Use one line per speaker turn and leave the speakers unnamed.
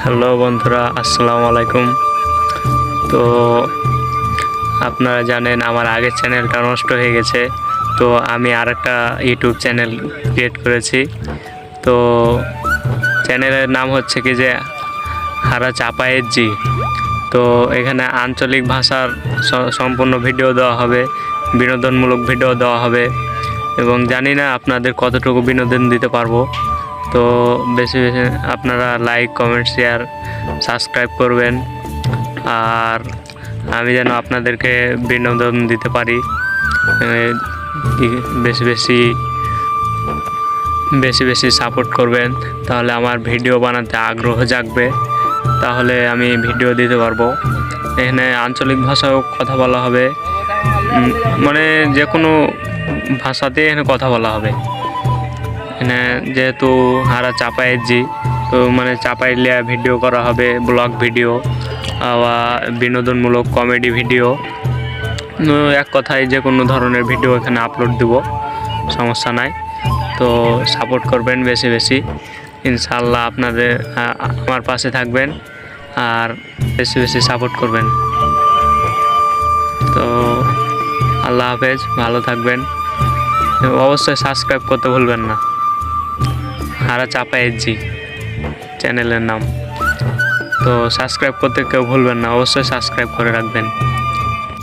Hello বন্ধুরা, আসসালামু আলাইকুম। তো আপনারা জানেন আমার আগের চ্যানেলটা নষ্ট হয়ে গেছে, তো আমি আরেকটা ইউটিউব চ্যানেল ক্রিয়েট করেছি। তো চ্যানেলের নাম হচ্ছে কি যে হারা চাপায়ের জি। তো এখানে আঞ্চলিক ভাষার সম্পূর্ণ ভিডিও দেওয়া হবে, বিনোদনমূলক ভিডিও দেওয়া হবে, এবং জানি না আপনাদের কতটুকু বিনোদন দিতে পারবো। তো বেশি বেশি আপনারা লাইক, কমেন্ট, শেয়ার, সাবস্ক্রাইব করবেন, আর আমি যেন আপনাদেরকে বিনোদন দিতে পারি। বেশি বেশি বেশি বেশি সাপোর্ট করবেন, তাহলে আমার ভিডিও বানাতে আগ্রহ জাগবে, তাহলে আমি ভিডিও দিতে পারবো। এখানে আঞ্চলিক ভাষাও কথা বলা হবে, মানে যে কোনো ভাষাতে এখানে কথা বলা হবে। এখানে যেহেতু হারা চাপায়ের জি, তো মানে চাপাইলিয়া ভিডিও করা হবে, ব্লগ ভিডিও বা বিনোদনমূলক কমেডি ভিডিও, এক কথায় যে কোনো ধরনের ভিডিও এখানে আপলোড দেব, সমস্যা নাই। তো সাপোর্ট করবেন বেশি বেশি, ইনশাআল্লাহ আপনাদের আমার পাশে থাকবেন আর বেশি বেশি সাপোর্ট করবেন। তো আল্লাহ হাফেজ, ভালো থাকবেন। অবশ্যই সাবস্ক্রাইব করতে ভুলবেন না, হারা চাপায়ের জি চ্যানেলের নাম। তো সাবস্ক্রাইব করতে কেউ ভুলবেন না, অবশ্যই সাবস্ক্রাইব করে রাখবেন।